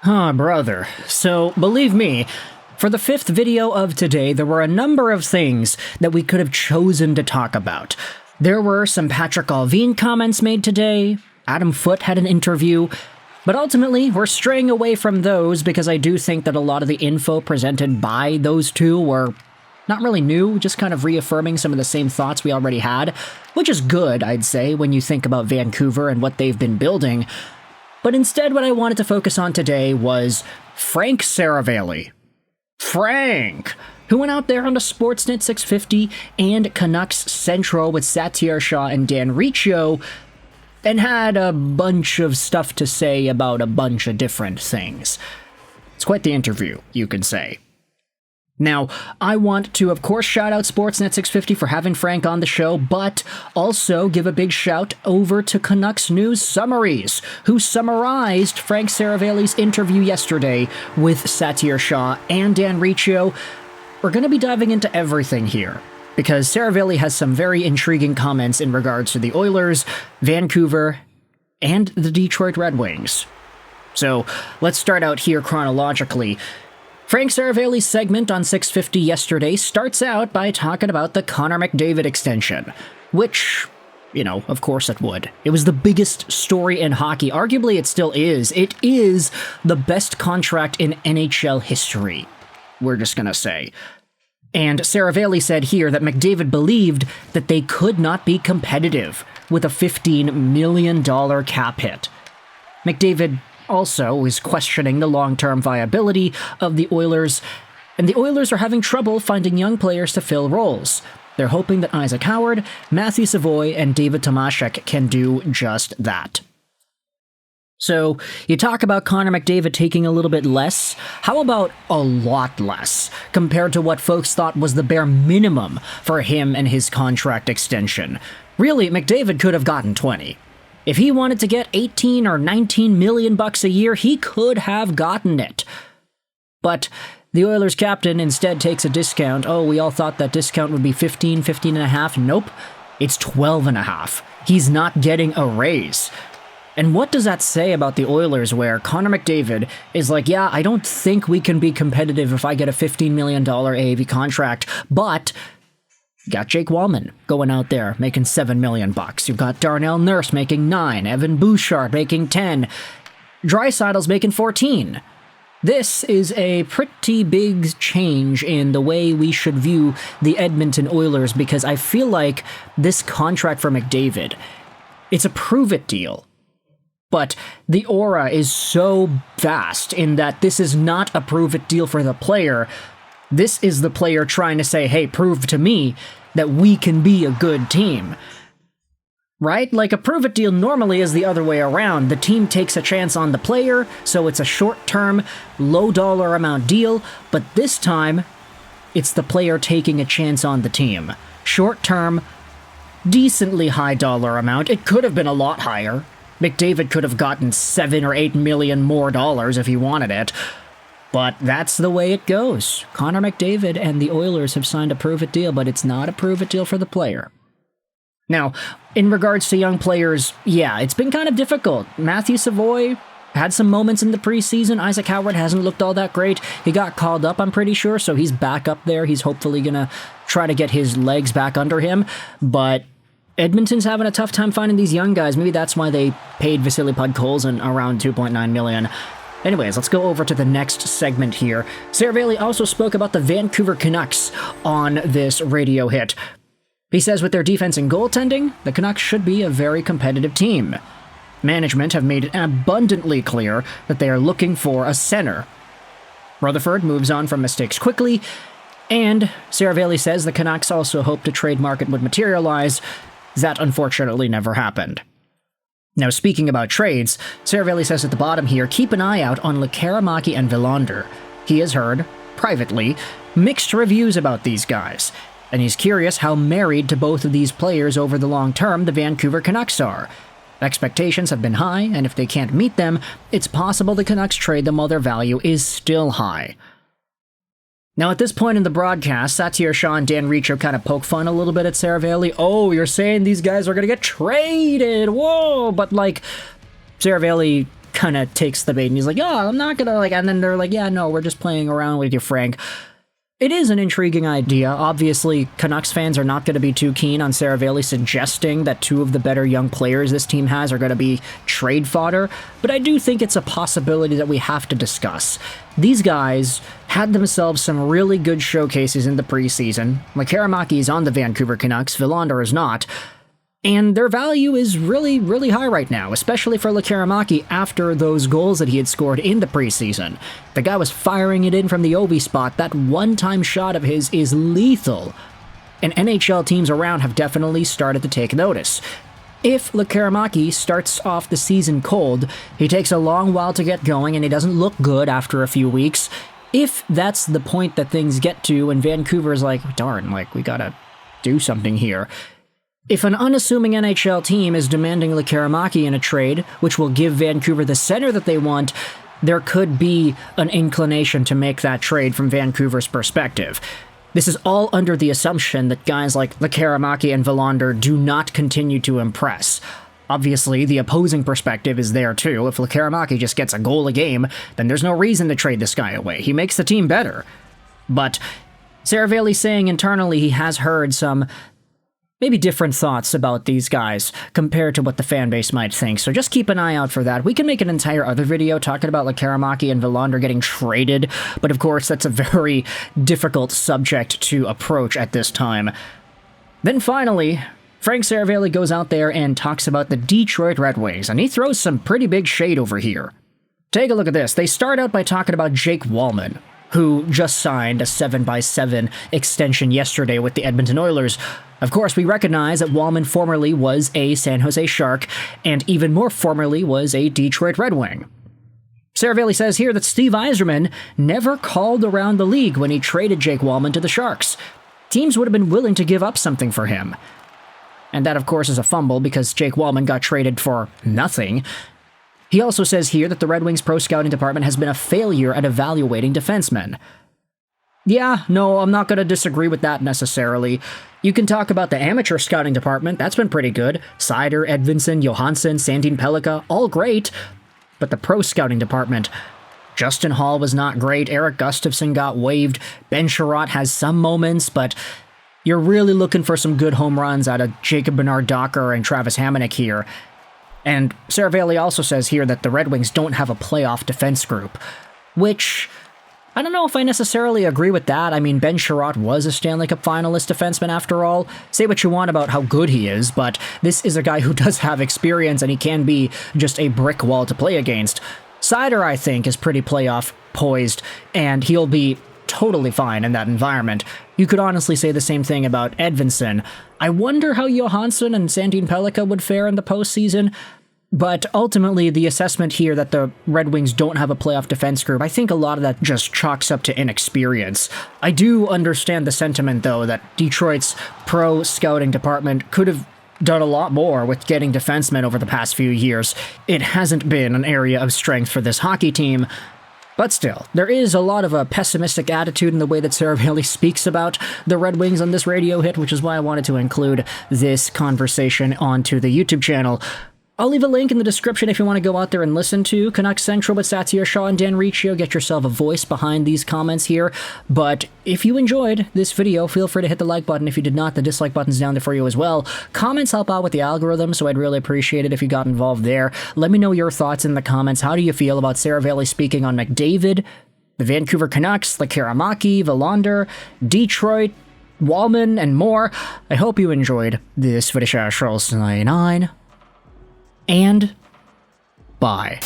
Oh, brother. So, believe me, for the fifth video of today, there were a number of things that we could have chosen to talk about. There were some Patrick Allvin comments made today, Adam Foote had an interview, but ultimately, we're straying away from those because I do think that a lot of the info presented by those two were not really new, just kind of reaffirming some of the same thoughts we already had, which is good, I'd say, when you think about Vancouver and what they've been building. But instead, what I wanted to focus on today was Frank Seravalli. Frank, who went out there on the Sportsnet 650 and Canucks Central with Satyar Shah and Dan Riccio, and had a bunch of stuff to say about a bunch of different things. It's quite the interview, you can say. Now, I want to, of course, shout out Sportsnet 650 for having Frank on the show, but also give a big shout over to Canucks News Summaries, who summarized Frank Seravalli's interview yesterday with Satyar Shah and Dan Riccio. We're going to be diving into everything here, because Seravalli has some very intriguing comments in regards to the Oilers, Vancouver, and the Detroit Red Wings. So, let's start out here chronologically. Frank Seravalli's segment on 650 yesterday starts out by talking about the Connor McDavid extension, which, of course it would. It was the biggest story in hockey. Arguably, it still is. It is the best contract in NHL history, we're just gonna say. And Seravalli said here that McDavid believed that they could not be competitive with a $15 million cap hit. McDavid also is questioning the long-term viability of the Oilers, and the Oilers are having trouble finding young players to fill roles. They're hoping that Isaac Howard, Matthew Savoy, and David Tomashek can do just that. So, you talk about Connor McDavid taking a little bit less. How about a lot less, compared to what folks thought was the bare minimum for him and his contract extension? Really, McDavid could have gotten 20. If he wanted to get 18 or 19 million bucks a year, he could have gotten it. But the Oilers captain instead takes a discount. Oh, we all thought that discount would be 15 and a half. Nope, it's 12 and a half. He's not getting a raise. And what does that say about the Oilers, where Connor McDavid is like, yeah, I don't think we can be competitive if I get a $15 million AAV contract, but you got Jake Walman going out there making $7 million bucks. You've got Darnell Nurse making 9, Evan Bouchard making 10, Draisaitl's making 14. This is a pretty big change in the way we should view the Edmonton Oilers, because I feel like this contract for McDavid, it's a prove-it deal. But the aura is so vast in that this is not a prove-it deal for the player. This is the player trying to say, hey, prove to me that we can be a good team. Right? Like a prove-it deal normally is the other way around. The team takes a chance on the player, so it's a short-term, low-dollar amount deal, but this time, it's the player taking a chance on the team. Short-term, decently high-dollar amount. It could have been a lot higher. McDavid could have gotten $7 or $8 million more dollars if he wanted it. But that's the way it goes. Connor McDavid and the Oilers have signed a prove-it deal, but it's not a prove-it deal for the player. Now, in regards to young players, yeah, it's been kind of difficult. Matthew Savoy had some moments in the preseason. Isaac Howard hasn't looked all that great. He got called up, I'm pretty sure, so he's back up there. He's hopefully going to try to get his legs back under him. But Edmonton's having a tough time finding these young guys. Maybe that's why they paid Vasily Podkolzin around $2.9 million. Anyways, let's go over to the next segment here. Seravalli also spoke about the Vancouver Canucks on this radio hit. He says with their defense and goaltending, the Canucks should be a very competitive team. Management have made it abundantly clear that they are looking for a center. Rutherford moves on from mistakes quickly, and Seravalli says the Canucks also hope the trade market would materialize. That unfortunately never happened. Now, speaking about trades, Seravalli says at the bottom here, keep an eye out on Lekkerimaki and Willander. He has heard, privately, mixed reviews about these guys, and he's curious how married to both of these players over the long term the Vancouver Canucks are. Expectations have been high, and if they can't meet them, it's possible the Canucks trade them while their value is still high. Now, at this point in the broadcast, Satyar Shah and Dan Riccio kind of poke fun a little bit at Seravalli. Oh, you're saying these guys are going to get traded? Whoa! But, Seravalli kind of takes the bait and he's like, oh, I'm not gonna, like, and then they're like, yeah, no, we're just playing around with you, Frank. It is an intriguing idea. Obviously, Canucks fans are not going to be too keen on Seravalli suggesting that two of the better young players this team has are going to be trade fodder, but I do think it's a possibility that we have to discuss. These guys had themselves some really good showcases in the preseason. Lekkerimaki is on the Vancouver Canucks, Willander is not. And their value is really, really high right now, especially for Lekkerimaki after those goals that he had scored in the preseason. The guy was firing it in from the OB spot. That one-time shot of his is lethal. And NHL teams around have definitely started to take notice. If Lekkerimaki starts off the season cold, he takes a long while to get going and he doesn't look good after a few weeks. If that's the point that things get to and Vancouver's like, darn, like, we gotta do something here. If an unassuming NHL team is demanding Lekkerimaki in a trade, which will give Vancouver the center that they want, there could be an inclination to make that trade from Vancouver's perspective. This is all under the assumption that guys like Lekkerimaki and Willander do not continue to impress. Obviously, the opposing perspective is there too. If Lekkerimaki just gets a goal a game, then there's no reason to trade this guy away. He makes the team better. But Seravalli's saying internally he has heard some maybe different thoughts about these guys compared to what the fan base might think, so just keep an eye out for that. We can make an entire other video talking about Lekkerimaki and Willander getting traded, but of course that's a very difficult subject to approach at this time. Then finally, Frank Seravalli goes out there and talks about the Detroit Red Wings, and he throws some pretty big shade over here. Take a look at this. They start out by talking about Jake Walman, who just signed a 7x7 extension yesterday with the Edmonton Oilers. Of course, we recognize that Walman formerly was a San Jose Shark, and even more formerly was a Detroit Red Wing. Seravalli says here that Steve Yzerman never called around the league when he traded Jake Walman to the Sharks. Teams would have been willing to give up something for him. And that, of course, is a fumble because Jake Walman got traded for nothing. He also says here that the Red Wings pro scouting department has been a failure at evaluating defensemen. Yeah, no, I'm not going to disagree with that necessarily. You can talk about the amateur scouting department, that's been pretty good. Seider, Edvinsson, Johansson, Sandin Pellikka, all great. But the pro scouting department, Justin Hall was not great, Eric Gustafsson got waived, Ben Sherratt has some moments, but you're really looking for some good home runs out of Jacob Bernard-Docker and Travis Hamonic here. And Seravalli also says here that the Red Wings don't have a playoff defense group, which I don't know if I necessarily agree with that. I mean, Ben Sherratt was a Stanley Cup finalist defenseman after all. Say what you want about how good he is, but this is a guy who does have experience and he can be just a brick wall to play against. Seider, I think, is pretty playoff poised, and he'll be totally fine in that environment. You could honestly say the same thing about Edvinsson. I wonder how Johansson and Sandin Pellikka would fare in the postseason, but ultimately the assessment here that the Red Wings don't have a playoff defense group, I think a lot of that just chalks up to inexperience. I do understand the sentiment, though, that Detroit's pro scouting department could have done a lot more with getting defensemen over the past few years. It hasn't been an area of strength for this hockey team. But still, there is a lot of a pessimistic attitude in the way that Seravalli speaks about the Red Wings on this radio hit, which is why I wanted to include this conversation onto the YouTube channel. I'll leave a link in the description if you want to go out there and listen to Canucks Central with Satyr Shaw and Dan Riccio. Get yourself a voice behind these comments here. But if you enjoyed this video, feel free to hit the like button. If you did not, the dislike button's down there for you as well. Comments help out with the algorithm, so I'd really appreciate it if you got involved there. Let me know your thoughts in the comments. How do you feel about Seravalli speaking on McDavid, the Vancouver Canucks, Lekkerimaki, Willander, Detroit, Walman, and more? I hope you enjoyed this video. And bye.